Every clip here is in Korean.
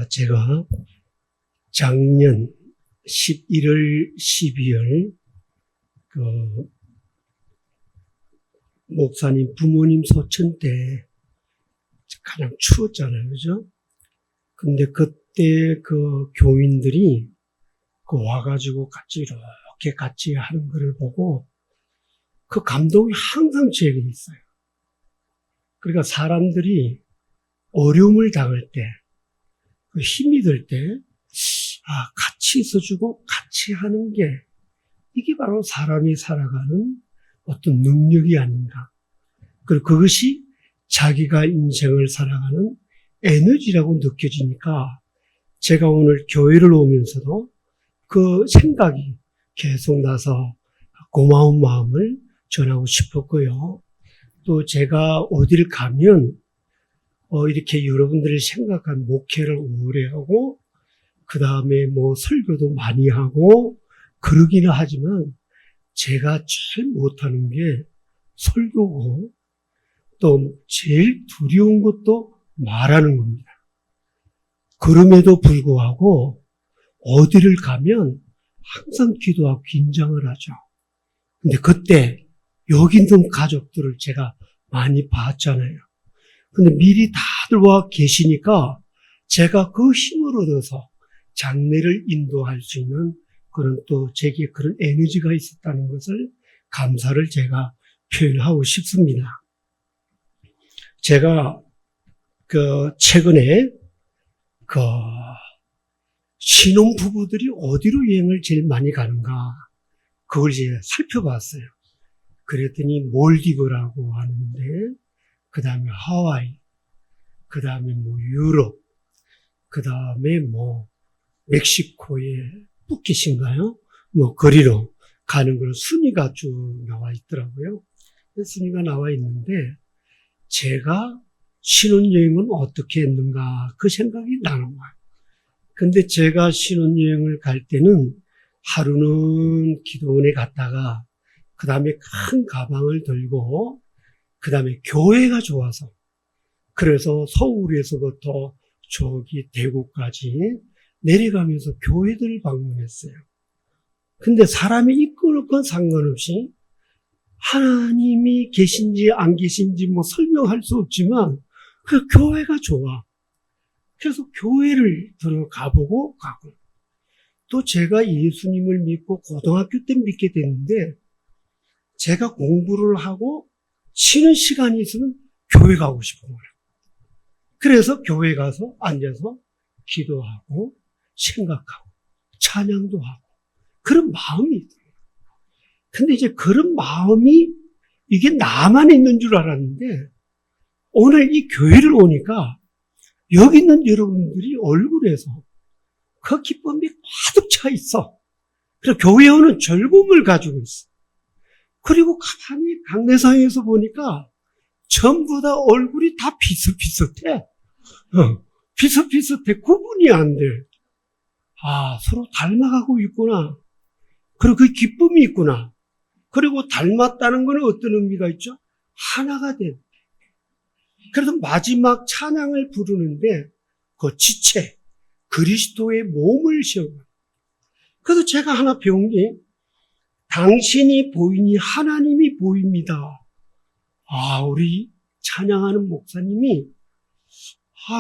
제가 작년 11월, 12월 그 목사님 부모님 소천 때 가장 추웠잖아요, 그죠? 근데 그때 그 교인들이 와가지고 이렇게 같이 하는 거를 보고 그 감동이 항상 제게 있어요. 그러니까 사람들이 어려움을 당할 때, 힘이 들 때, 같이 있어주고 같이 하는 게 이게 바로 사람이 살아가는 어떤 능력이 아닌가. 그리고 그것이 자기가 인생을 살아가는 에너지라고 느껴지니까 제가 오늘 교회를 오면서도 그 생각이 계속 나서 고마운 마음을 전하고 싶었고요. 또 제가 어디를 가면 이렇게 여러분들이 생각한 목회를 오래 하고 그 다음에 설교도 많이 하고 그러기는 하지만 제가 제일 못하는 게 설교고 또 제일 두려운 것도 말하는 겁니다. 그럼에도 불구하고 어디를 가면 항상 기도하고 긴장을 하죠. 근데 그때 여기 있는 가족들을 제가 많이 봤잖아요. 근데 미리 다들 와 계시니까 제가 그 힘을 얻어서 장례를 인도할 수 있는 그런 또 제게 그런 에너지가 있었다는 것을 감사를 제가 표현하고 싶습니다. 제가 최근에 신혼부부들이 어디로 여행을 제일 많이 가는가 그걸 이제 살펴봤어요. 그랬더니 몰디브라고 하는데 그 다음에 하와이, 그 다음에 유럽, 그 다음에 멕시코의 푸켓인가요? 거리로 가는 걸 순위가 쭉 나와 있더라고요. 순위가 나와 있는데 제가 신혼여행은 어떻게 했는가 그 생각이 나는 거예요. 근데 제가 신혼여행을 갈 때는 하루는 기도원에 갔다가 그 다음에 큰 가방을 들고 그 다음에 교회가 좋아서 그래서 서울에서부터 저기 대구까지 내려가면서 교회들을 방문했어요. 근데 사람이 있건 없건 상관없이 하나님이 계신지 안 계신지 설명할 수 없지만 그 교회가 좋아. 그래서 교회를 들어가보고 가고 또 제가 예수님을 믿고 고등학교 때 믿게 됐는데 제가 공부를 하고 쉬는 시간이 있으면 교회 가고 싶은 거예요. 그래서 교회 가서 앉아서 기도하고 생각하고 찬양도 하고 그런 마음이 있어요. 근데 이제 그런 마음이 이게 나만 있는 줄 알았는데 오늘 이 교회를 오니까 여기 있는 여러분들이 얼굴에서 그 기쁨이 가득 차 있어. 그리고 교회에 오는 즐거움을 가지고 있어. 그리고 가만히 강대상에서 보니까 전부 다 얼굴이 다 비슷비슷해. 비슷비슷해. 구분이 안 돼. 서로 닮아가고 있구나. 그리고 그 기쁨이 있구나. 그리고 닮았다는 건 어떤 의미가 있죠? 하나가 된. 그래서 마지막 찬양을 부르는데 그 지체, 그리스도의 몸을 세우는. 그래서 제가 하나 배운 게 당신이 보이니 하나님이 보입니다. 우리 찬양하는 목사님이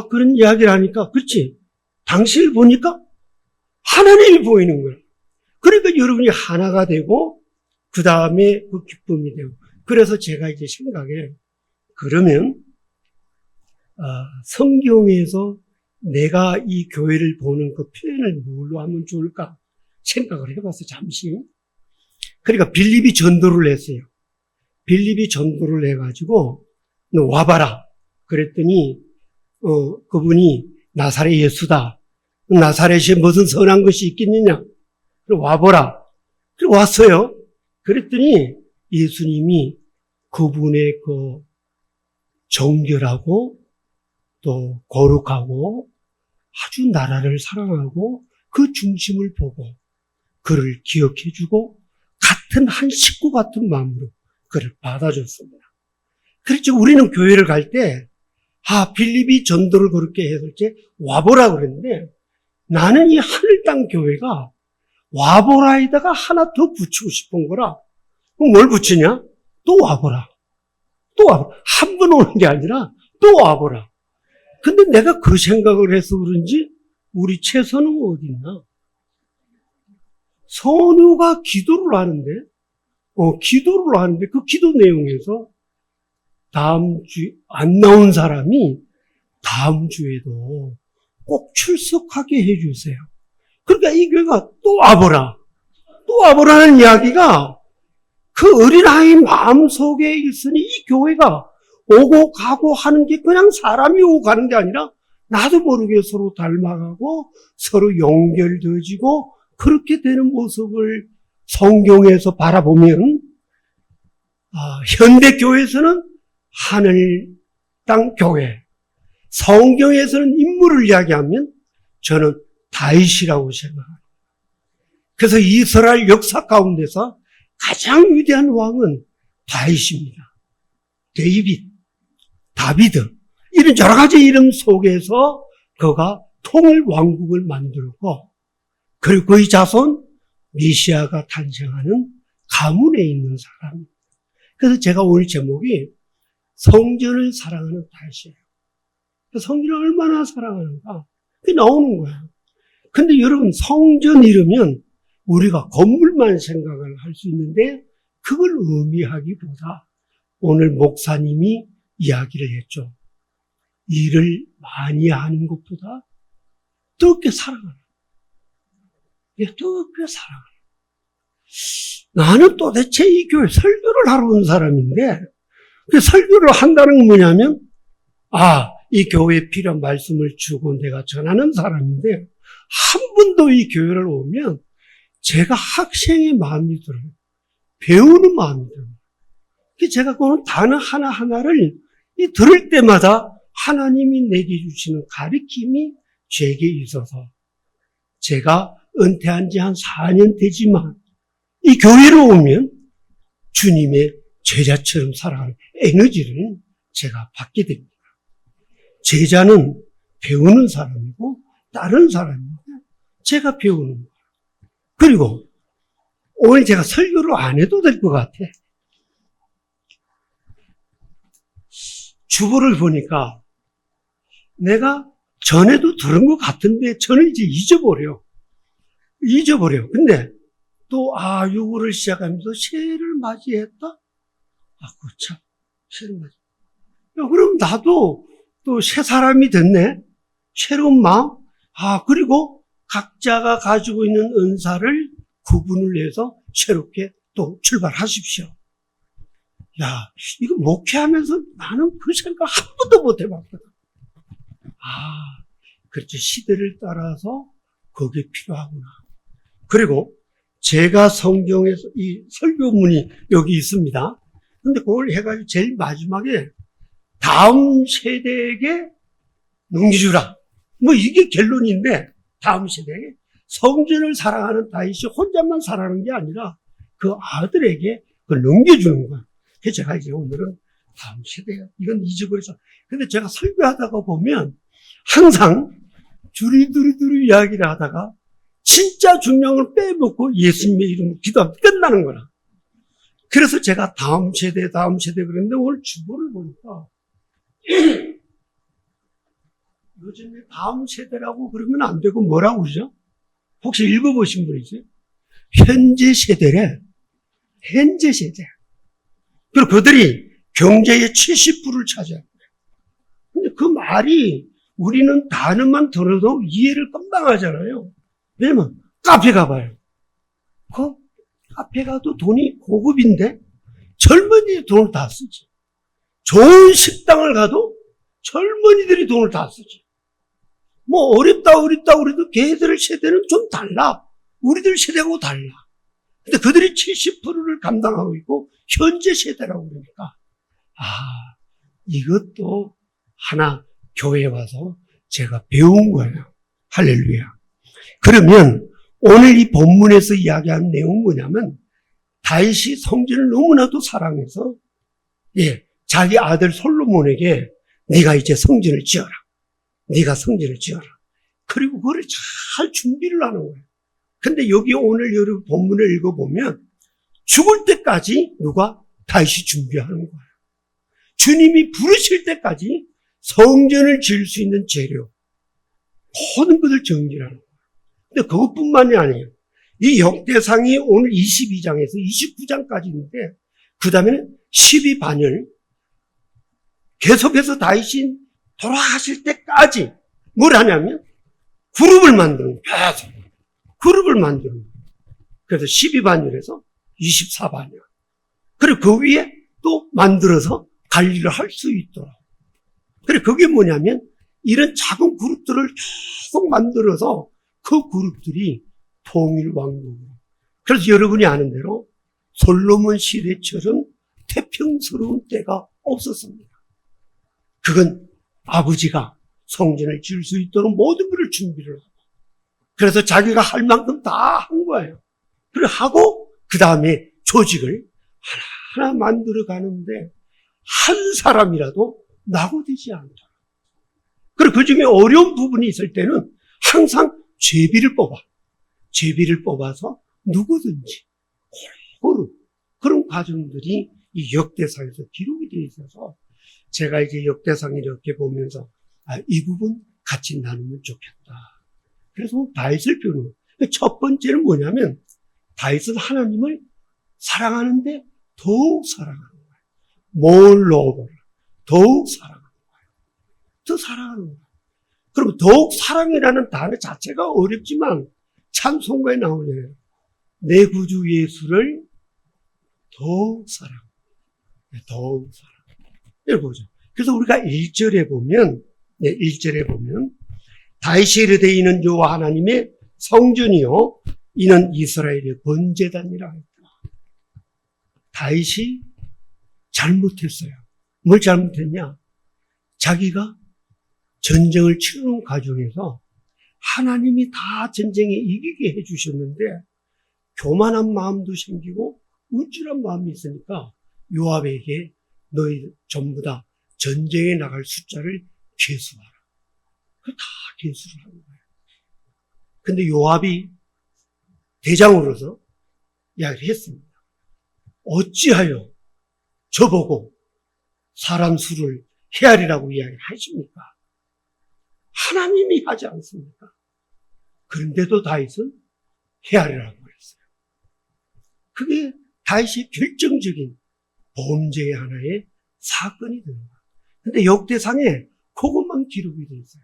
그런 이야기를 하니까 그렇지. 당신을 보니까 하나님이 보이는 거예요. 그러니까 여러분이 하나가 되고 그 다음에 그 기쁨이 되고 그래서 제가 이제 생각에 그러면 성경에서 내가 이 교회를 보는 그 표현을 뭘로 하면 좋을까 생각을 해봤어요. 잠시. 그러니까 빌립이 전도를 했어요. 빌립이 전도를 해가지고 너 와봐라. 그랬더니 그분이 나사렛 예수다. 나사렛에 무슨 선한 것이 있겠느냐. 와보라. 그리고 왔어요. 그랬더니 예수님이 그분의 그 정결하고 또 거룩하고 아주 나라를 사랑하고 그 중심을 보고 그를 기억해주고 같은 한 식구 같은 마음으로 그를 받아줬습니다. 그렇죠. 우리는 교회를 갈 때 빌립이 전도를 그렇게 해줄 때 와보라 그랬는데 나는 이 하늘 땅 교회가 와보라에다가 하나 더 붙이고 싶은 거라. 그럼 뭘 붙이냐? 또 와보라. 또 와보라. 한 번 오는 게 아니라 또 와보라. 근데 내가 그 생각을 해서 그런지 우리 최선우가 어디 있나? 선우가 기도를 하는데, 기도를 하는데 그 기도 내용에서 다음 주 안 나온 사람이 다음 주에도 꼭 출석하게 해주세요. 그러니까 이 교회가 또 와보라. 또 와보라는 이야기가 그 어린아이 마음속에 있으니 이 교회가 오고 가고 하는 게 그냥 사람이 오고 가는 게 아니라 나도 모르게 서로 닮아가고 서로 연결되어지고 그렇게 되는 모습을 성경에서 바라보면 현대교회에서는 하늘 땅 교회, 성경에서는 인물을 이야기하면 저는 다윗이라고 생각합니다. 그래서 이스라엘 역사 가운데서 가장 위대한 왕은 다윗입니다. 다비드 이런 여러 가지 이름 속에서 그가 통일 왕국을 만들고 그리고 그의 자손 메시아가 탄생하는 가문에 있는 사람. 그래서 제가 오늘 제목이 성전을 사랑하는 다윗이에요. 성전을 얼마나 사랑하는가 그게 나오는 거예요. 근데 여러분 성전 이러면 우리가 건물만 생각을 할 수 있는데 그걸 의미하기보다 오늘 목사님이 이야기를 했죠. 일을 많이 하는 것보다 뜨겁게 사랑하는. 뜨겁게 사랑하는. 나는 도대체 이 교회 설교를 하러 온 사람인데 그 설교를 한다는 건 뭐냐면 이 교회에 필요한 말씀을 주고 내가 전하는 사람인데 한 번도 이 교회를 오면 제가 학생의 마음이 들어요. 배우는 마음이 들어요. 제가 그 단어 하나하나를 들을 때마다 하나님이 내게 주시는 가르침이 제게 있어서 제가 은퇴한 지 한 4년 되지만 이 교회로 오면 주님의 제자처럼 살아가는 에너지를 제가 받게 됩니다. 제자는 배우는 사람이고 다른 사람이고 제가 배우는 거예요. 그리고 오늘 제가 설교를 안 해도 될 것 같아. 주보를 보니까 내가 전에도 들은 것 같은데 저는 이제 잊어버려. 근데 또 6월을 시작하면서 새해를 맞이했다? 그렇죠. 새해를 맞이. 그럼 나도 또 새 사람이 됐네. 새로운 마음. 그리고 각자가 가지고 있는 은사를 구분을 해서 새롭게 또 출발하십시오. 이거 목회하면서 나는 그 생각 한 번도 못 해봤거든. 그렇죠. 시대를 따라서 그게 필요하구나. 그리고 제가 성경에서 이 설교문이 여기 있습니다. 근데 그걸 해가지고 제일 마지막에 다음 세대에게 넘겨주라. 이게 결론인데 다음 세대에 성전을 사랑하는 다윗이 혼자만 사랑하는 게 아니라 그 아들에게 그걸 넘겨주는 거야. 그래서 제가 이제 오늘은 다음 세대가 이건 잊어버려서. 근데 제가 설교하다가 보면 항상 두리두리 이야기를 하다가 진짜 중요한 걸 빼먹고 예수님의 이름으로 기도하면 끝나는 거라. 그래서 제가 다음 세대 그랬는데 오늘 주보를 보니까 요즘에 다음 세대라고 그러면 안 되고 뭐라고 그러죠? 혹시 읽어보신 분 있어요? 현재 세대래. 현재 세대. 그리고 그들이 경제의 70%를 차지합니다. 근데 그 말이 우리는 단어만 들어도 이해를 금방 하잖아요. 왜냐면 카페 가봐요. 그 카페 가도 돈이 고급인데 젊은이들이 돈을 다 쓰지. 좋은 식당을 가도 젊은이들이 돈을 다 쓰지. 어렵다 그래도 걔들 세대는 좀 달라. 우리들 세대하고 달라. 근데 그들이 70%를 감당하고 있고 현재 세대라고 그러니까 이것도 하나 교회에 와서 제가 배운 거예요. 할렐루야. 그러면 오늘 이 본문에서 이야기하는 내용은 뭐냐면 다윗이 성전을 너무나도 사랑해서 자기 아들 솔로몬에게 네가 이제 성전을 지어라. 네가 성전을 지어라. 그리고 그걸 잘 준비를 하는 거예요. 근데 여기 오늘 여러분 본문을 읽어보면 죽을 때까지 누가? 다시 준비하는 거예요. 주님이 부르실 때까지 성전을 지을 수 있는 재료, 모든 것을 정리하는 거예요. 근데 그것뿐만이 아니에요. 이 역대상이 오늘 22장에서 29장까지 있는데 그 다음에는 12반열 계속해서 다윗이 돌아가실 때까지 뭘 하냐면 그룹을 만드는 거예요. 계속 그룹을 만드는 거예요. 그래서 12반열에서 24반열 그리고 그 위에 또 만들어서 관리를 할 수 있도록. 그리고 그게 뭐냐면 이런 작은 그룹들을 계속 만들어서 그 그룹들이 통일 왕국으로. 그래서 여러분이 아는 대로 솔로몬 시대처럼 태평스러운 때가 없었습니다. 그건 아버지가 성전을 지을 수 있도록 모든 것을 준비를 하고 그래서 자기가 할 만큼 다 한 거예요. 그리고 하고 그 다음에 조직을 하나하나 만들어 가는데 한 사람이라도 낙오되지 않도록. 그리고 그 중에 어려운 부분이 있을 때는 항상 제비를 뽑아서 누구든지 고루 그런 과정들이 이 역대상에서 기록이 되어 있어서 제가 이제 역대상 이렇게 보면서 이 부분 같이 나누면 좋겠다. 그래서 다윗을 배우는 첫 번째는 뭐냐면 다윗은 하나님을 사랑하는데 더욱 사랑하는 거예요. 모reover 더욱 사랑하는 거예요. 더 사랑하는 거예요. 그럼 더욱 사랑이라는 단어 자체가 어렵지만 찬송가에 나오네요. 내 구주 예수를 더욱 사랑. 더욱 사랑. 이걸 보죠. 그래서 우리가 1절에 보면, 1절에 보면, 다윗이 이르되 이는 여호와 하나님의 성전이요. 이는 이스라엘의 번제단이라 했다. 다윗이 잘못했어요. 뭘 잘못했냐? 자기가 전쟁을 치르는 과정에서 하나님이 다 전쟁에 이기게 해주셨는데 교만한 마음도 생기고 우쭐한 마음이 있으니까 요압에게 너희 전부 다 전쟁에 나갈 숫자를 계수하라. 그 다 계수를 하는 거예요. 근데 요압이 대장으로서 이야기를 했습니다. 어찌하여 저보고 사람 수를 헤아리라고 이야기를 하십니까? 하나님이 하지 않습니까? 그런데도 다윗은 헤아리라고 했어요. 그게 다윗이 결정적인 범죄의 하나의 사건이 되는 거예요. 근데 역대상에 그것만 기록이 되어 있어요.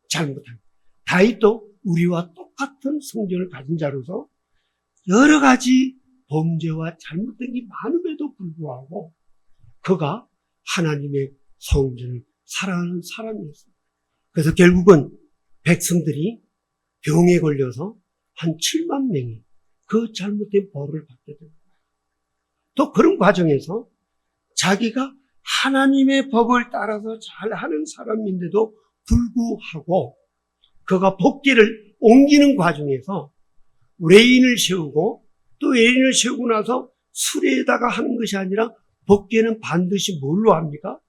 잘못한. 다윗도 우리와 똑같은 성전을 가진 자로서 여러 가지 범죄와 잘못된 게 많음에도 불구하고 그가 하나님의 성전을 사랑하는 사람이었습니다. 그래서 결국은 백성들이 병에 걸려서 한 7만 명이 그 잘못된 벌을 받게 됩니다. 또 그런 과정에서 자기가 하나님의 법을 따라서 잘하는 사람인데도 불구하고 그가 법궤를 옮기는 과정에서 레인을 세우고 또 레인을 세우고 나서 수레에다가 하는 것이 아니라 법궤는 반드시 뭘로 합니까?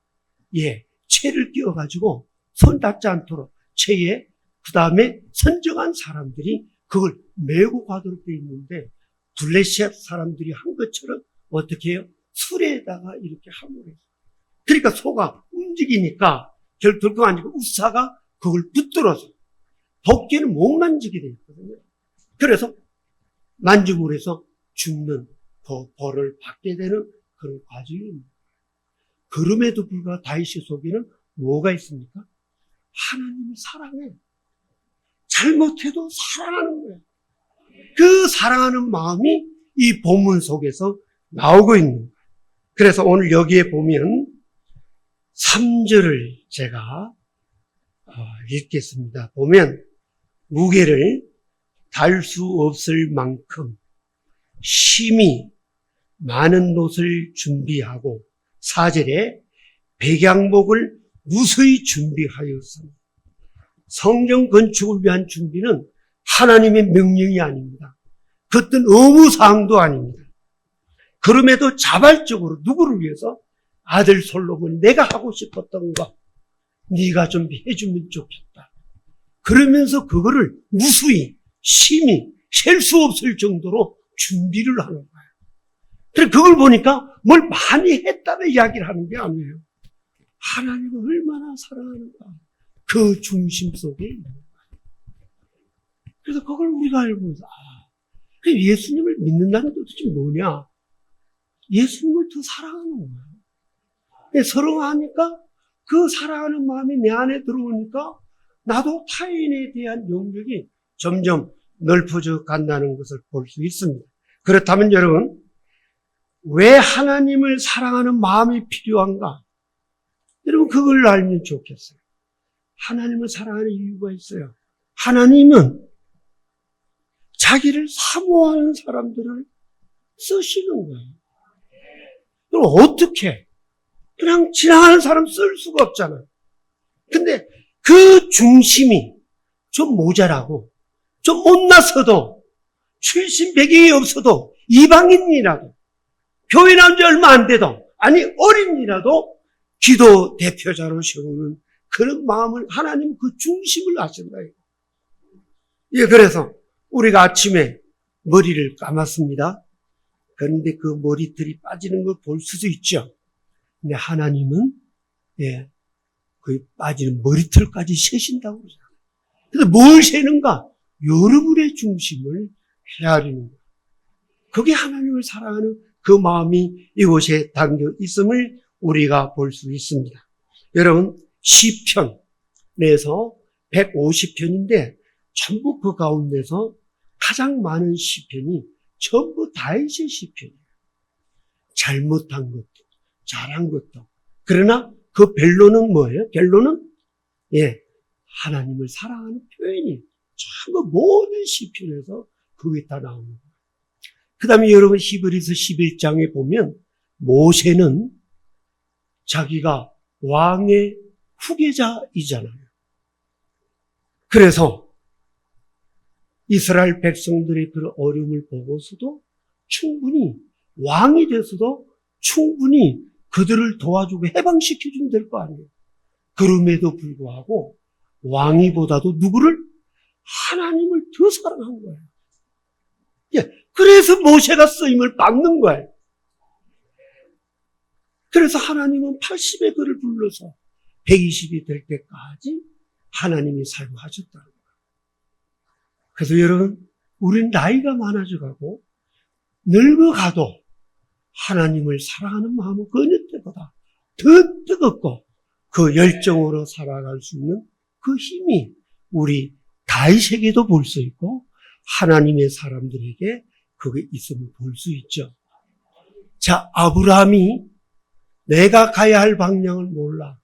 채를 끼워가지고 손 닿지 않도록 채에 그 다음에 선정한 사람들이 그걸 메고 가도록 되어 있는데 블레셋 사람들이 한 것처럼 어떻게 해요? 수레에다가 이렇게 함으로 해요. 그러니까 소가 움직이니까 결국 아니고 우사가 그걸 붙들어서 법궤는 못 만지게 되어 있거든요. 그래서 만짐으로 해서 죽는 그 벌을 받게 되는 그런 과정입니다. 그럼에도 불구하고 다윗의 속에는 뭐가 있습니까? 하나님이 사랑해. 잘못해도 사랑하는 거예요. 그 사랑하는 마음이 이 본문 속에서 나오고 있는 거예요. 그래서 오늘 여기에 보면 3절을 제가 읽겠습니다. 보면 무게를 달 수 없을 만큼 심히 많은 놋을 준비하고 4절에 백양목을 무수히 준비하였습니다. 성경 건축을 위한 준비는 하나님의 명령이 아닙니다. 그것은 의무사항도 아닙니다. 그럼에도 자발적으로 누구를 위해서? 아들 솔로몬이 내가 하고 싶었던 것, 네가 좀 해주면 좋겠다. 그러면서 그거를 무수히 심히 셀 수 없을 정도로 준비를 하는 거예요. 그래서 그걸 보니까 뭘 많이 했다는 이야기를 하는 게 아니에요. 하나님을 얼마나 사랑하는가. 그 중심 속에 있는 거예요. 그래서 그걸 우리가 알고 있어. 예수님을 믿는다는 뜻이 뭐냐? 예수님을 더 사랑하는 거예요. 사랑하니까 그 사랑하는 마음이 내 안에 들어오니까 나도 타인에 대한 영역이 점점 넓어져 간다는 것을 볼 수 있습니다. 그렇다면 여러분, 왜 하나님을 사랑하는 마음이 필요한가? 여러분, 그걸 알면 좋겠어요. 하나님을 사랑하는 이유가 있어요. 하나님은 자기를 사모하는 사람들을 쓰시는 거예요. 그럼 어떻게? 그냥 지나가는 사람 쓸 수가 없잖아요. 근데 그 중심이 좀 모자라고, 좀 못나서도, 출신 배경이 없어도, 이방인이라도, 교회 나온 지 얼마 안 돼도, 아니 어린이라도 기도 대표자로 세우는 그런 마음을 하나님 그 중심을 아신다. 예, 그래서 우리가 아침에 머리를 감았습니다. 그런데 그 머리털이 빠지는 걸 볼 수도 있죠. 근데 하나님은 그 빠지는 머리털까지 세신다고 그러잖아요. 그래서 뭘 세는가? 여러분의 중심을 헤아리는 거예요. 그게 하나님을 사랑하는 그 마음이 이곳에 담겨 있음을 우리가 볼 수 있습니다. 여러분, 시편 내에서 150편인데 전부 그 가운데서 가장 많은 시편이 전부 다윗의 시편이에요. 잘못한 것도, 잘한 것도. 그러나 그 결론은 뭐예요? 결론은 하나님을 사랑하는 표현이 전부 모든 시편에서 그게 다 나오는 거예요. 그 다음에 여러분 히브리서 11장에 보면 모세는 자기가 왕의 후계자이잖아요. 그래서 이스라엘 백성들의 그 어려움을 보고서도 충분히 왕이 돼서도 충분히 그들을 도와주고 해방시켜주면 될 거 아니에요. 그럼에도 불구하고 왕이보다도 누구를? 하나님을 더 사랑한 거예요. 그래서 모세가 쓰임을 받는 거예요. 그래서 하나님은 80의 글을 불러서 120이 될 때까지 하나님이 사용하셨다는 거예요. 그래서 여러분, 우린 나이가 많아져가고 늙어가도 하나님을 사랑하는 마음은 그 어느 때보다 더 뜨겁고 그 열정으로 살아갈 수 있는 그 힘이 우리 다윗에게도 볼 수 있고 하나님의 사람들에게 그게 있음을 볼 수 있죠. 자, 아브라함이 내가 가야 할 방향을 몰라.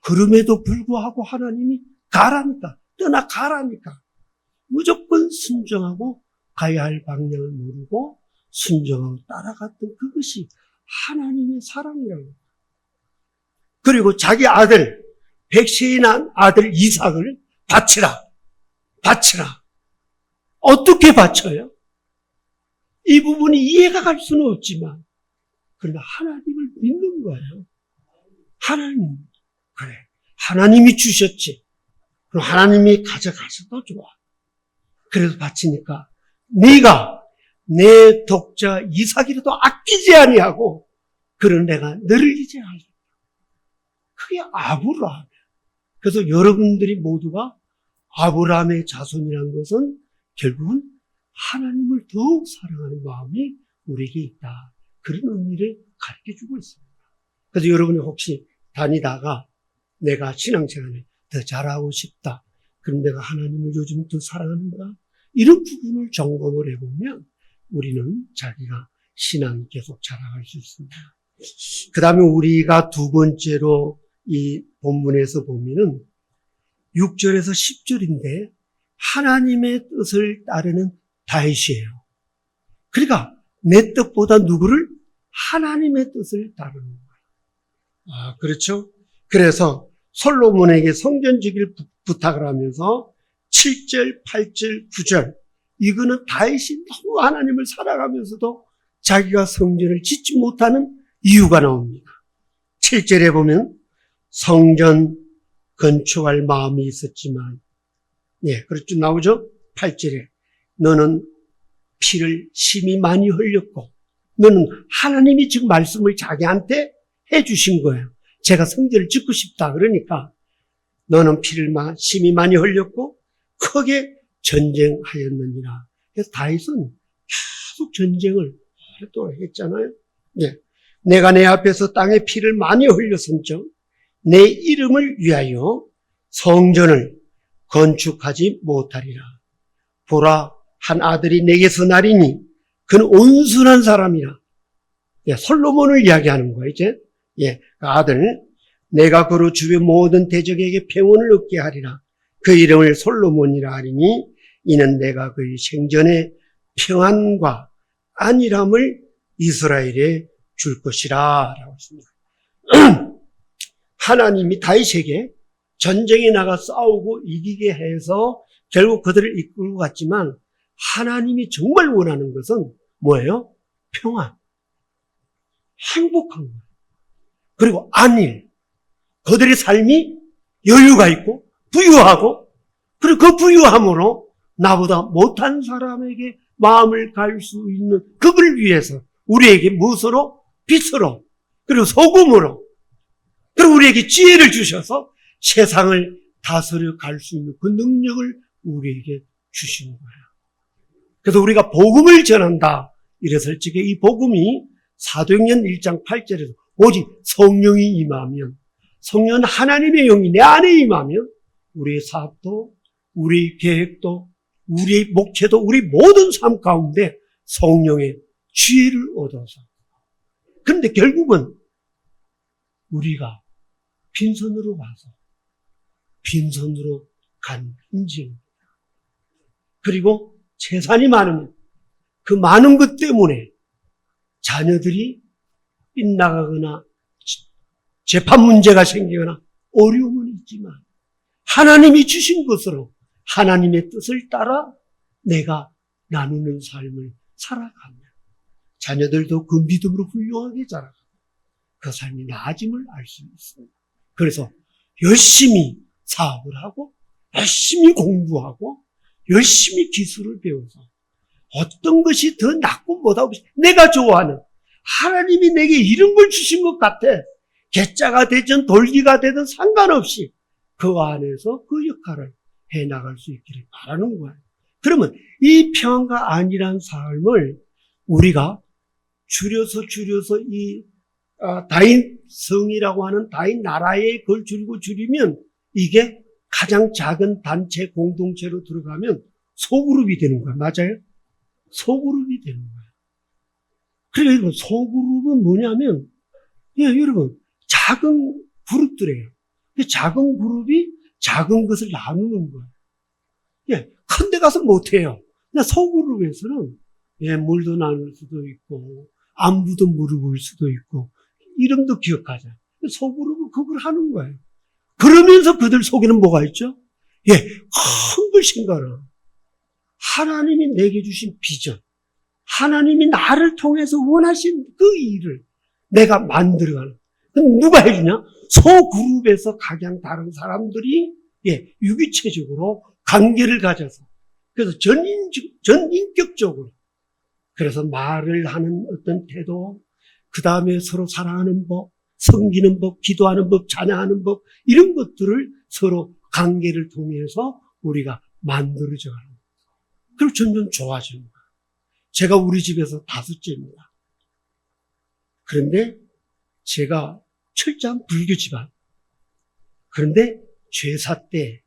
그럼에도 불구하고 하나님이 가라니까, 떠나가라니까 무조건 순종하고 가야 할 방향을 모르고 순종하고 따라갔던 그것이 하나님의 사랑이라고. 그리고 자기 아들, 백세에 난 아들 이삭을 바치라. 어떻게 바쳐요? 이 부분이 이해가 갈 수는 없지만, 그러나 하나님을 믿는 거예요. 하나님, 그래. 하나님이 주셨지. 그럼 하나님이 가져가셔도 좋아. 그래서 바치니까, 네가 내 독자 이삭이라도 아끼지 아니하고, 그런 내가 너를 이제 알겠다. 그게 아브라함이야. 그래서 여러분들이 모두가 아브라함의 자손이라는 것은 결국은 하나님을 더욱 사랑하는 마음이 우리에게 있다. 그런 의미를 가르쳐주고 있습니다. 그래서 여러분이 혹시 다니다가 내가 신앙생활을 더 잘하고 싶다. 그럼 내가 하나님을 요즘 더 사랑하는가? 이런 부분을 점검을 해보면 우리는 자기가 신앙이 계속 자라갈 수 있습니다. 그 다음에 우리가 두 번째로 이 본문에서 보면은 6절에서 10절인데 하나님의 뜻을 따르는 다윗이에요. 그러니까 내 뜻보다 누구를? 하나님의 뜻을 따르는 거예요. 그렇죠? 그래서 솔로몬에게 성전 지기를 부탁을 하면서 7절, 8절, 9절 이거는 다윗이 너무 하나님을 사랑하면서도 자기가 성전을 짓지 못하는 이유가 나옵니다. 7절에 보면 성전 건축할 마음이 있었지만, 예, 그렇죠. 나오죠? 8절에. 너는 피를 심히 많이 흘렸고, 너는 하나님이 지금 말씀을 자기한테 해주신 거예요. 제가 성전을 짓고 싶다. 그러니까, 너는 피를 심히 많이 흘렸고, 크게 전쟁하였느니라. 그래서 다윗은 계속 전쟁을 오랫동안 했잖아요. 네. 내가 내 앞에서 땅에 피를 많이 흘렸은즉 내 이름을 위하여 성전을 건축하지 못하리라. 보라, 한 아들이 내게서 나리니 그는 온순한 사람이라. 예, 솔로몬을 이야기하는 거예요, 이제. 예, 그 아들, 내가 그로 주변 모든 대적에게 평온을 얻게 하리라. 그 이름을 솔로몬이라 하리니 이는 내가 그의 생전에 평안과 안일함을 이스라엘에 줄 것이라 라고 했습니다. 하나님이 다윗에게 전쟁에 나가 싸우고 이기게 해서 결국 그들을 이끌고 갔지만 하나님이 정말 원하는 것은 뭐예요? 평안, 행복한 거예요. 그리고 안일, 그들의 삶이 여유가 있고 부유하고, 그리고 그 부유함으로 나보다 못한 사람에게 마음을 갈 수 있는 그걸 위해서 우리에게 무엇으로? 빛으로, 그리고 소금으로, 그리고 우리에게 지혜를 주셔서 세상을 다스려 갈 수 있는 그 능력을 우리에게 주신 거예요. 그래서 우리가 복음을 전한다 이랬을 적에 이 복음이 사도행전 1장 8절에서 오직 성령이 임하면, 성령은 하나님의 영이 내 안에 임하면 우리의 사업도, 우리의 계획도, 우리의 목표도, 우리 모든 삶 가운데 성령의 지혜를 얻어서. 그런데 결국은 우리가 빈손으로 와서 빈손으로 간 인증입니다. 그리고 재산이 많으면 그 많은 것 때문에 자녀들이 빗나가거나 재판 문제가 생기거나 어려움은 있지만 하나님이 주신 것으로 하나님의 뜻을 따라 내가 나누는 삶을 살아가면 자녀들도 그 믿음으로 훌륭하게 자라가고 그 삶이 나아짐을 알 수 있습니다. 그래서 열심히 사업을 하고 열심히 공부하고 열심히 기술을 배워서 어떤 것이 더 낫고 뭐다 없이 내가 좋아하는 하나님이 내게 이런 걸 주신 것 같아. 개짜가 되든 돌기가 되든 상관없이 그 안에서 그 역할을 해나갈 수 있기를 바라는 거예요. 그러면 이 평안과 안일한 삶을 우리가 줄여서 이 다윗 성이라고 하는 다윗 나라에 그걸 줄이면 이게 가장 작은 단체 공동체로 들어가면 소그룹이 되는 거예요. 맞아요? 소그룹이 되는 거예요. 그러니까 소그룹은 뭐냐면, 예, 여러분, 작은 그룹들이에요. 작은 그룹이 작은 것을 나누는 거예요. 예, 큰 데 가서 못해요. 근데 소그룹에서는, 예, 물도 나눌 수도 있고, 안부도 물어볼 수도 있고, 이름도 기억하자. 소그룹은 그걸 하는 거예요. 그러면서 그들 속에는 뭐가 있죠? 예, 큰 걸 생각하라. 하나님이 내게 주신 비전, 하나님이 나를 통해서 원하신 그 일을 내가 만들어가는. 그럼 누가 해주냐? 소그룹에서 각양 다른 사람들이 예, 유기체적으로 관계를 가져서 그래서 전인격적으로 그래서 말을 하는 어떤 태도, 그 다음에 서로 사랑하는 법, 섬기는 법, 기도하는 법, 찬양하는 법 이런 것들을 서로 관계를 통해서 우리가 만들어져 가는 거예요. 그리고 점점 좋아지는 거예요. 제가 우리 집에서 5째입니다. 그런데 제가 철저한 불교 집안. 그런데 제사 때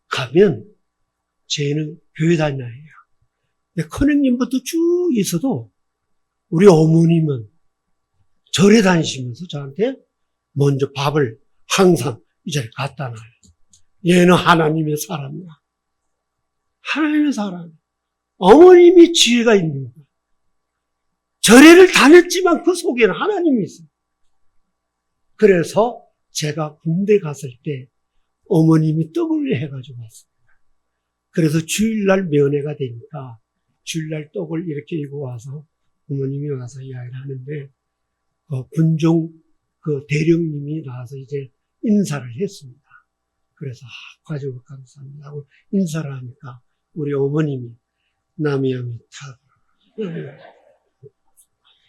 가면 쟤는 교회 다녀야 해요. 근데 큰형님부터 쭉 있어도 우리 어머님은 절에 다니시면서 저한테 먼저 밥을 항상 이 자리에 갖다 놔요. 얘는 하나님의 사람이야. 하나님의 사람. 어머님이 지혜가 있는 거예요. 절에를 다녔지만 그 속에는 하나님이 있어요. 그래서 제가 군대 갔을 때 어머님이 떡을 해가지고 왔습니다. 그래서 주일날 면회가 되니까 주일날 떡을 이렇게 입고 와서 어머님이 와서 이야기를 하는데 군종 그 대령님이 나와서 이제 인사를 했습니다. 그래서 가지고 감사합니다 하고 인사를 하니까 우리 어머님이 남이야미 타.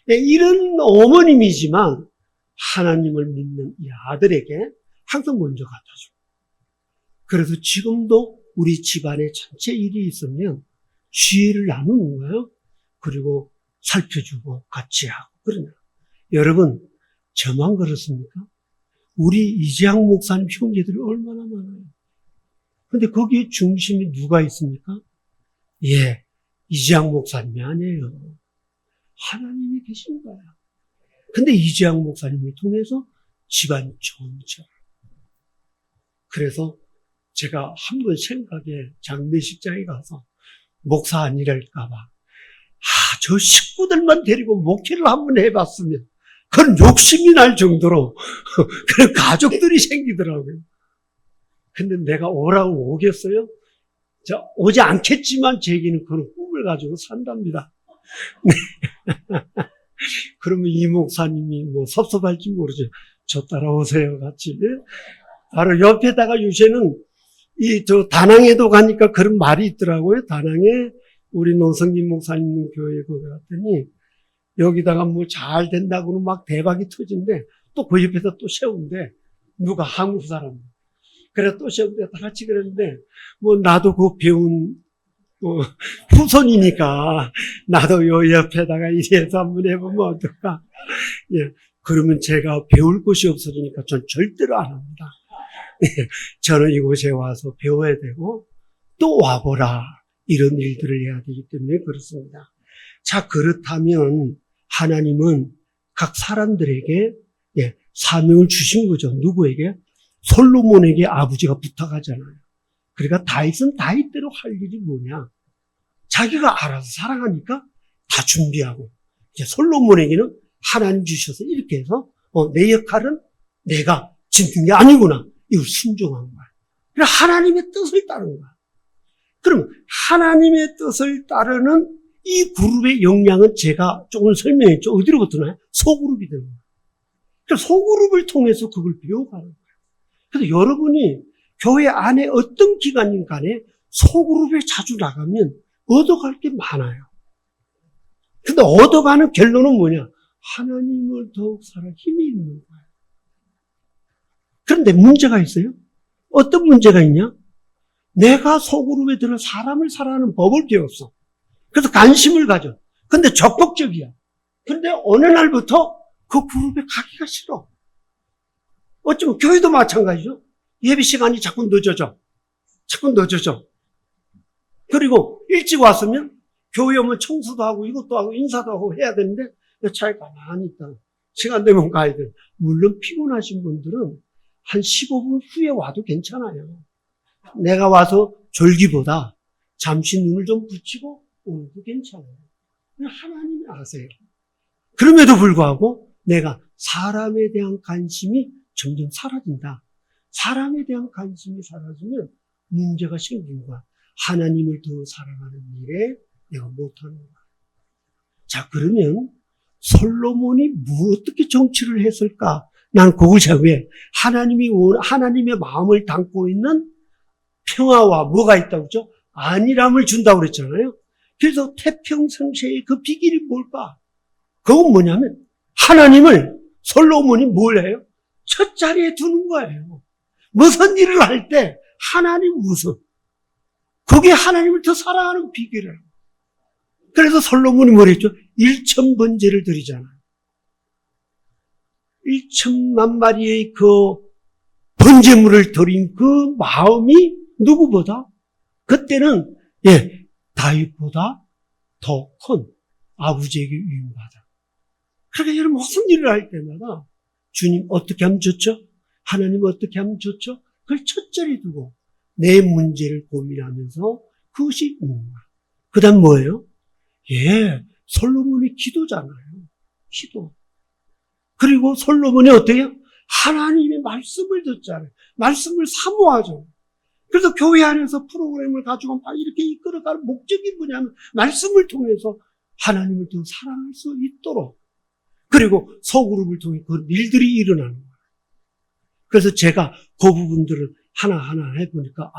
이런 어머님이지만 하나님을 믿는 이 아들에게 항상 먼저 갖다 줘. 그래서 지금도 우리 집안에 전체 일이 있으면 지혜를 나누는 거예요. 그리고 살펴주고 같이 하고 그러냐. 여러분, 저만 그렇습니까? 우리 이재학 목사님 형제들이 얼마나 많아요. 근데 거기에 중심이 누가 있습니까? 예, 이재학 목사님이 아니에요. 하나님이 계신 거야. 근데 이재학 목사님을 통해서 집안 전체. 그래서 제가 한 번 생각에 장례식장에 가서 목사 아니랄까봐 저 식구들만 데리고 목회를 한번 해봤으면 그런 욕심이 날 정도로 그런 가족들이 생기더라고요. 근데 내가 오라고 오겠어요? 오지 않겠지만 제게는 그런 꿈을 가지고 산답니다. 그러면 이 목사님이 뭐 섭섭할지 모르죠. 저 따라오세요 같이. 바로 옆에다가 요새는 다낭에도 가니까 그런 말이 있더라고요. 다낭에 우리 노성진 목사님 교회 거기 갔더니 여기다가 뭐 잘 된다고는 막 대박이 터진대. 또 그 옆에다 또 세운대. 누가 한국 사람. 그래 또 세운대. 다 같이 그랬는데 뭐 나도 그 배운 후손이니까 나도 요 옆에다가 이래서 한번 해보면 어떨까. 예. 그러면 제가 배울 곳이 없어지니까 전 절대로 안 합니다. 예. 저는 이곳에 와서 배워야 되고 또 와보라. 이런 일들을 해야 되기 때문에 그렇습니다. 자, 그렇다면 하나님은 각 사람들에게 사명을 주신 거죠. 누구에게? 솔로몬에게 아버지가 부탁하잖아요. 그러니까 다윗은 다윗대로 할 일이 뭐냐? 자기가 알아서 사랑하니까 다 준비하고 이제 솔로몬에게는 하나님 주셔서 이렇게 해서 내 역할은 내가 짓는 게 아니구나. 이걸 순종한 거야. 그러니까 하나님의 뜻을 따른 거야. 그럼 하나님의 뜻을 따르는 이 그룹의 역량은 제가 조금 설명했죠. 어디로부터 나요? 소그룹이 되는 거예요. 그러니까 소그룹을 통해서 그걸 배워가는 거예요. 그래서 여러분이 교회 안에 어떤 기관인 간에 소그룹에 자주 나가면 얻어갈 게 많아요. 근데 얻어가는 결론은 뭐냐? 하나님을 더욱 살아 힘이 있는 거예요. 그런데 문제가 있어요. 어떤 문제가 있냐? 내가 소그룹에 들어 사람을 사랑하는 법을 배웠어. 그래서 관심을 가져. 근데 적극적이야. 근데 어느 날부터 그 그룹에 가기가 싫어. 어쩌면 교회도 마찬가지죠. 예배 시간이 자꾸 늦어져. 그리고 일찍 왔으면 교회 오면 청소도 하고 이것도 하고 인사도 하고 해야 되는데 차에 가만히 있다. 시간 되면 가야 돼. 물론 피곤하신 분들은 한 15분 후에 와도 괜찮아요. 내가 와서 졸기보다 잠시 눈을 좀 붙이고 오늘도 괜찮아요. 하나님이 아세요. 그럼에도 불구하고 내가 사람에 대한 관심이 점점 사라진다. 사람에 대한 관심이 사라지면 문제가 생긴 거야. 하나님을 더 사랑하는 일에 내가 못하는 거야. 자, 그러면 솔로몬이 어떻게 정치를 했을까? 난 그걸 왜 하나님의 마음을 담고 있는 평화와 뭐가 있다고 그랬죠? 안일함을 준다고 그랬잖아요. 그래서 태평성세의 그 비결이 뭘까? 그건 뭐냐면 하나님을 솔로몬이 뭘 해요? 첫 자리에 두는 거예요. 무슨 일을 할 때 하나님 우선. 그게 하나님을 더 사랑하는 비결이에요. 그래서 솔로몬이 뭐랬죠? 1,000번제를 드리잖아요. 1천만 마리의 그 번제물을 드린 그 마음이 누구보다? 그때는 다윗보다 더 큰 아버지에게 위임받아. 그러니까 여러분 무슨 일을 할 때마다 주님 어떻게 하면 좋죠? 하나님 어떻게 하면 좋죠? 그걸 첫 자리에 두고 내 문제를 고민하면서 그것이 있는 거야. 그 다음 뭐예요? 솔로몬이 기도잖아요. 기도. 그리고 솔로몬이 어떻게 해요? 하나님의 말씀을 듣잖아요. 말씀을 사모하죠. 그래서 교회 안에서 프로그램을 가지고 막 이렇게 이끌어가는 목적이 뭐냐면 말씀을 통해서 하나님을 더 사랑할 수 있도록 그리고 소그룹을 통해 그 일들이 일어나는 거예요. 그래서 제가 그 부분들을 하나하나 해보니까,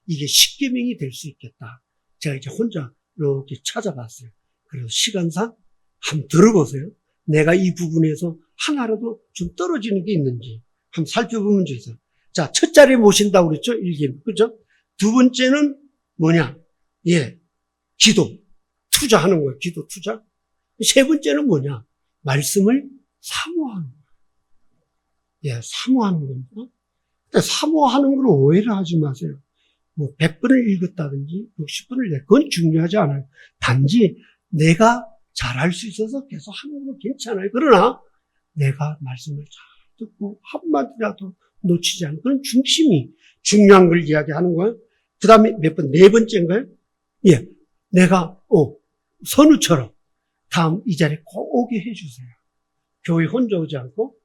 이게 십계명이 될 수 있겠다. 제가 이제 혼자 이렇게 찾아봤어요. 그래서 시간상 한번 들어보세요. 내가 이 부분에서 하나라도 좀 떨어지는 게 있는지 한번 살펴보면 좋겠어요. 자, 첫 자리에 모신다고 그랬죠? 일기예명. 그죠? 두 번째는 뭐냐? 기도. 투자하는 거예요. 기도 투자. 세 번째는 뭐냐? 말씀을 사모하는 거예요. 사모하는 겁니다. 사모하는 걸 오해를 하지 마세요. 100번을 읽었다든지 60번을 그건 중요하지 않아요. 단지 내가 잘할 수 있어서 계속 하는 건 괜찮아요. 그러나 내가 말씀을 잘 듣고 한마디라도 놓치지 않고 그런 중심이 중요한 걸 이야기하는 거예요. 그 다음에 네 번째인가요? 내가 선우처럼 다음 이 자리에 꼭 오게 해주세요. 교회 혼자 오지 않고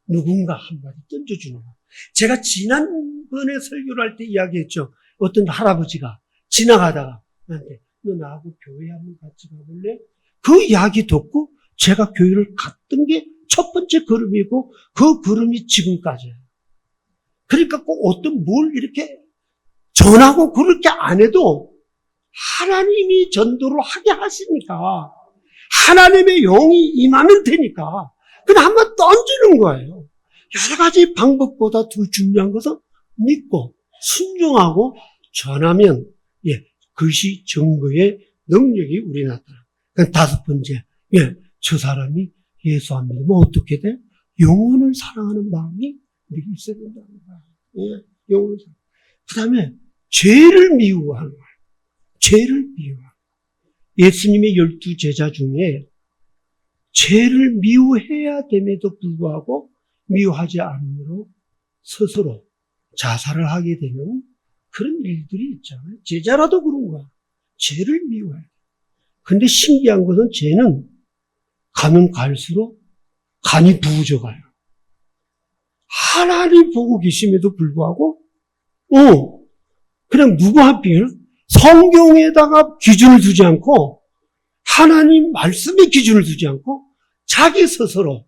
누군가 한마디 던져주는 거예요. 제가 지난번에 설교를 할 때 이야기했죠. 어떤 할아버지가 지나가다가 나한테 너 나하고 교회 한번 같이 가볼래? 그 이야기 듣고 제가 교회를 갔던 게 첫 번째 걸음이고 그 걸음이 지금까지예요. 그러니까 꼭 어떤 뭘 이렇게 전하고 그렇게 안 해도 하나님이 전도를 하게 하시니까 하나님의 영이 임하면 되니까 그냥 한번 던지는 거예요. 여러 가지 방법보다 더 중요한 것은 믿고 순종하고 전하면 그것이 증거의 능력이 우리 나타나. 다섯 번째, 저 사람이 예수 안 믿으면 어떻게 돼? 영혼을 사랑하는 마음이 우리가 있어야 된다는 거야. 영혼을 사랑. 그 다음에 죄를 미워하는 거야. 죄를 미워하는 거야. 예수님의 12 제자 중에 죄를 미워해야 됨에도 불구하고 미워하지 않으므로 스스로 자살을 하게 되는 그런 일들이 있잖아요. 제자라도 그런 거야. 죄를 미워해. 근데 신기한 것은 죄는 가면 갈수록 간이 부어져가요. 하나님 보고 계심에도 불구하고, 그냥 누구 한 비율? 성경에다가 기준을 두지 않고, 하나님 말씀에 기준을 두지 않고, 자기 스스로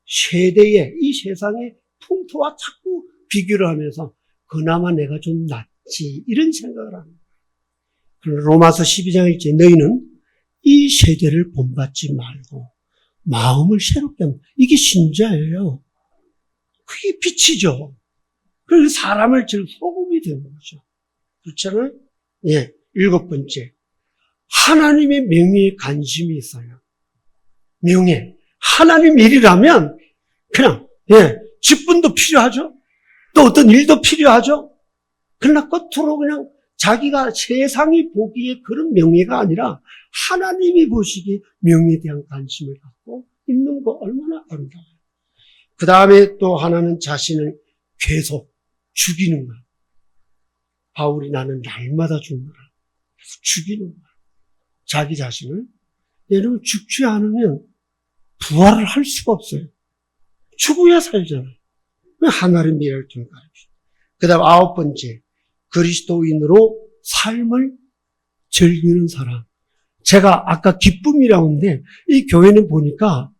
세대의, 이 세상의 풍토와 자꾸 비교를 하면서, 그나마 내가 좀 낫지, 이런 생각을 합니다. 로마서 12장 1절, 너희는 이 세대를 본받지 말고, 마음을 새롭게 합니다. 이게 신자예요. 그게 빛이죠. 그래서 사람을 질 소금이 되는 거죠. 그렇잖아요? 일곱 번째. 하나님의 명예에 관심이 있어요. 명예. 하나님 일이라면, 그냥, 직분도 필요하죠. 또 어떤 일도 필요하죠. 그러나 겉으로 그냥 자기가 세상이 보기에 그런 명예가 아니라 하나님이 보시기에 명예에 대한 관심을 갖고 있는 거 얼마나 아름다워요. 그 다음에 또 하나는 자신을 계속 죽이는 거야. 바울이 나는 날마다 죽노라. 계속 죽이는 거야. 자기 자신을. 여러분 죽지 않으면 부활을 할 수가 없어요. 죽어야 살잖아요. 하나님의 미래를 통해 가르치죠. 그 다음 아홉 번째. 그리스도인으로 삶을 즐기는 사람. 제가 아까 기쁨이라고 했는데 이 교회는 보니까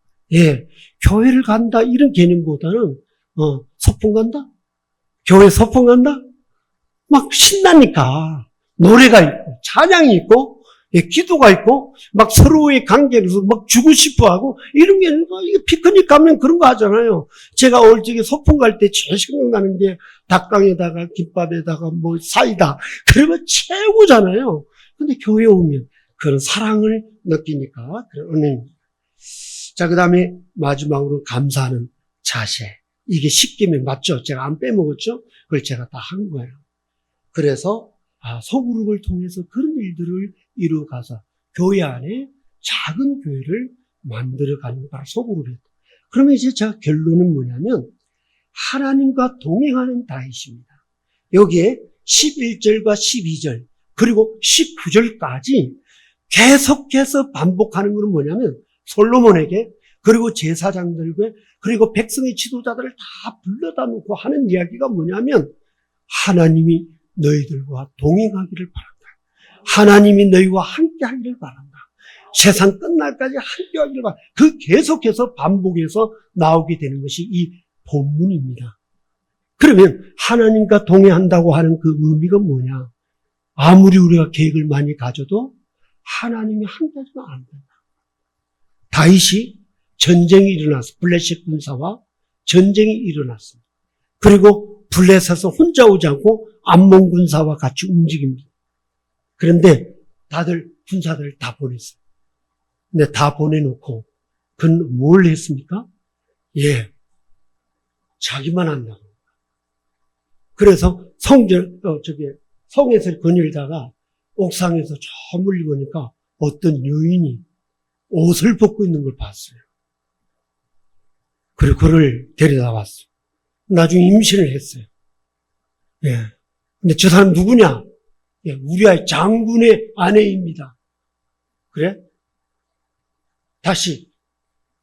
교회를 간다 이런 개념보다는 소풍 간다? 교회 소풍 간다? 막 신나니까 노래가 있고 찬양이 있고 기도가 있고 막 서로의 관계에서 막 주고 싶어하고 이런 게 이게 피크닉 가면 그런 거 하잖아요. 제가 어릴 적에 소풍 갈 때 제일 생각나는 게 닭강에다가 김밥에다가 뭐 사이다 그러면 최고잖아요. 근데 교회 오면 그런 사랑을 느끼니까 그런 은혜입니다. 자, 그 다음에 마지막으로 감사하는 자세. 이게 십계명 맞죠? 제가 안 빼먹었죠? 그걸 제가 다 한 거예요. 그래서 소그룹을 통해서 그런 일들을 이루어가서 교회 안에 작은 교회를 만들어가는 게 바로 소그룹이에요. 그러면 이제 제가 결론은 뭐냐면 하나님과 동행하는 다윗입니다. 여기에 11절과 12절 그리고 19절까지 계속해서 반복하는 것은 뭐냐면 솔로몬에게 그리고 제사장들과 그리고 백성의 지도자들을 다 불러다 놓고 하는 이야기가 뭐냐면 하나님이 너희들과 동행하기를 바란다. 하나님이 너희와 함께 하기를 바란다. 세상 끝날까지 함께 하기를 바란다. 그 계속해서 반복해서 나오게 되는 것이 이 본문입니다. 그러면 하나님과 동행한다고 하는 그 의미가 뭐냐? 아무리 우리가 계획을 많이 가져도 하나님이 함께하지는 않는다. 다윗이 전쟁이 일어났어. 블레셋 군사와 전쟁이 일어났습니다. 그리고 블레셋에서 혼자 오지 않고 암몬 군사와 같이 움직입니다. 그런데 다들 군사들 다 보냈어요. 근데 다 보내놓고 그는 뭘 했습니까? 예, 자기만 한다고. 그래서 성에서 거닐다가 옥상에서 저 멀리 보니까 어떤 여인이 옷을 벗고 있는 걸 봤어요. 그리고 그를 데려다 왔어요. 나중에 임신을 했어요. 예. 근데 저 사람 누구냐? 예, 우리 아이 장군의 아내입니다. 그래? 다시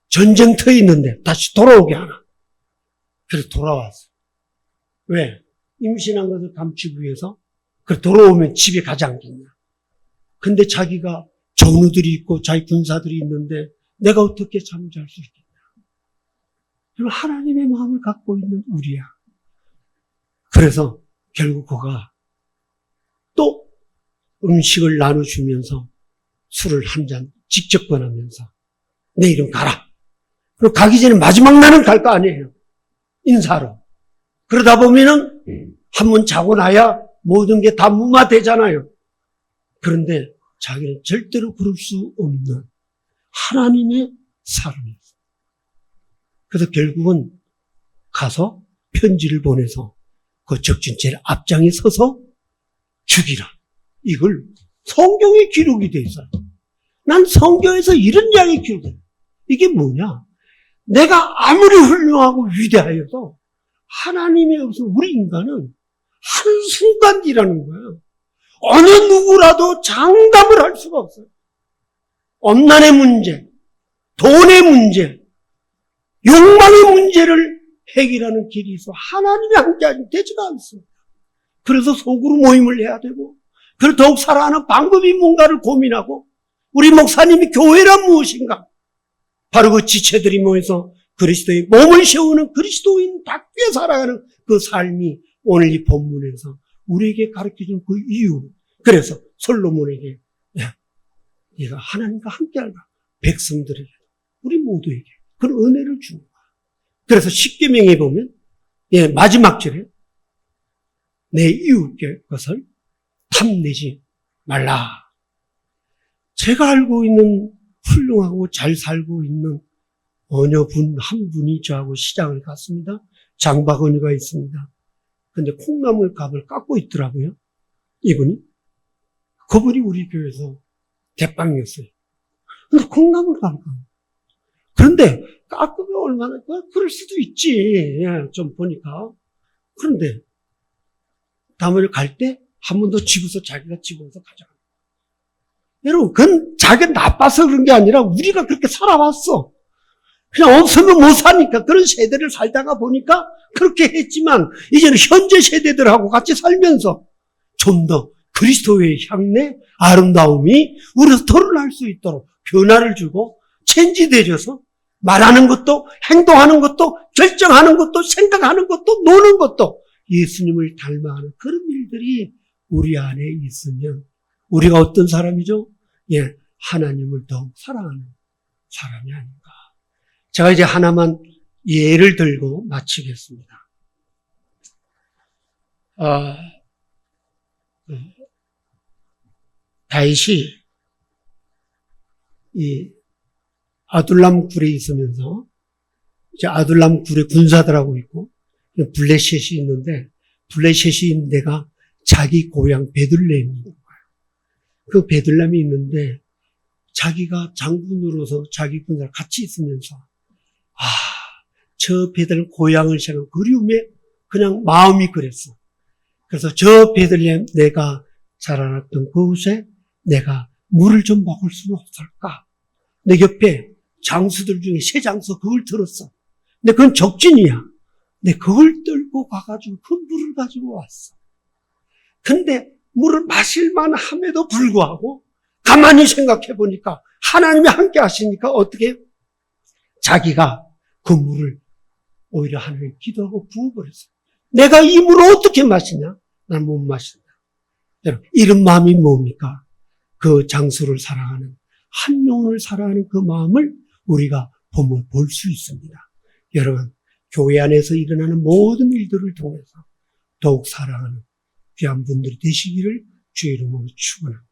전쟁터에 있는데 다시 돌아오게 하나. 그래서 돌아왔어요. 왜? 임신한 것을 감추기 위해서. 그래 돌아오면 집에 가지 않겠냐. 근데 자기가 전우들이 있고 자기 군사들이 있는데 내가 어떻게 잠잘 수 있겠냐. 그럼 하나님의 마음을 갖고 있는 우리야. 그래서 결국 그가 또 음식을 나눠주면서 술을 한 잔 직접 권하면서 내일은 가라. 그리고 가기 전에 마지막 날은 갈 거 아니에요. 인사로. 그러다 보면은 한 번 자고 나야 모든 게 다 무마되잖아요. 그런데 자기는 절대로 그럴 수 없는 하나님의 사람이었어요. 그래서 결국은 가서 편지를 보내서 그 적진죄를 앞장에 서서 죽이라. 이걸 성경에 기록이 돼 있어요. 난 성경에서 이런 이야기 기록해. 이게 뭐냐? 내가 아무리 훌륭하고 위대하여도 하나님이 없어 우리 인간은 한순간이라는 거예요. 어느 누구라도 장담을 할 수가 없어요. 엄난의 문제, 돈의 문제, 욕망의 문제를 해결하는 길이 있어 하나님이 함께하지 되지가 않습니다. 그래서 속으로 모임을 해야 되고, 그리고 더욱 살아가는 방법이 뭔가를 고민하고, 우리 목사님이 교회란 무엇인가? 바로 그 지체들이 모여서 그리스도의 몸을 세우는 그리스도인답게 살아가는 그 삶이 오늘 이 본문에서 우리에게 가르쳐준 그 이유. 그래서 솔로몬에게 얘가 하나님과 함께하라. 백성들에게, 우리 모두에게 그런 은혜를 주는 거야. 그래서 십계명에 보면 마지막 절에 내 이웃의 것을 탐내지 말라. 제가 알고 있는 훌륭하고 잘 살고 있는 어느 한 분이 저하고 시장을 갔습니다. 장바구니가 있습니다. 근데 콩나물 값을 깎고 있더라고요. 이분이. 그분이 우리 교회에서 대빵이었어요. 근데 콩나물 값을 깎고. 그런데 깎으면 얼마나, 그럴 수도 있지. 좀 보니까. 그런데 다음에 갈 때 한 번 더 자기가 집어서 가져가. 여러분, 그건 자기가 나빠서 그런 게 아니라 우리가 그렇게 살아왔어. 그냥 없으면 못 사니까 그런 세대를 살다가 보니까 그렇게 했지만 이제는 현재 세대들하고 같이 살면서 좀 더 그리스도의 향내 아름다움이 우리에서 드러날 수 있도록 변화를 주고 체인지되어서 말하는 것도 행동하는 것도 결정하는 것도 생각하는 것도 노는 것도 예수님을 닮아가는 그런 일들이 우리 안에 있으면 우리가 어떤 사람이죠? 하나님을 더욱 사랑하는 사람이 아닌가. 제가 이제 하나만 예를 들고 마치겠습니다. 다윗이 이 아둘람 굴에 있으면서 이제 아둘람 굴에 군사들하고 있고 블레셋이 있는데 블레셋이 있는 데가 자기 고향 베들레헴인 거예요. 그 베들레헴이 있는데 자기가 장군으로서 자기 군사랑 같이 있으면서 저 베들레헴 고향을 생각하면 그리움에 그냥 마음이 그랬어. 그래서 저 베들레헴 내가 자라났던 그곳에 내가 물을 좀 먹을 수는 없을까? 내 옆에 장수들 중에 세 장수 그걸 들었어. 근데 그건 적진이야. 근데 그걸 들고 가가지고 그 물을 가지고 왔어. 근데 물을 마실만 함에도 불구하고 가만히 생각해 보니까 하나님이 함께 하시니까 어떻게 자기가 그 물을 오히려 하나님께 기도하고 부어버렸어. 내가 이 물을 어떻게 마시냐? 난 못 마신다. 여러분, 이런 마음이 뭡니까? 그 장소를 사랑하는, 한 영혼을 사랑하는 그 마음을 우리가 보면 볼 수 있습니다. 여러분, 교회 안에서 일어나는 모든 일들을 통해서 더욱 사랑하는 귀한 분들이 되시기를 주의 이름으로 축원합니다.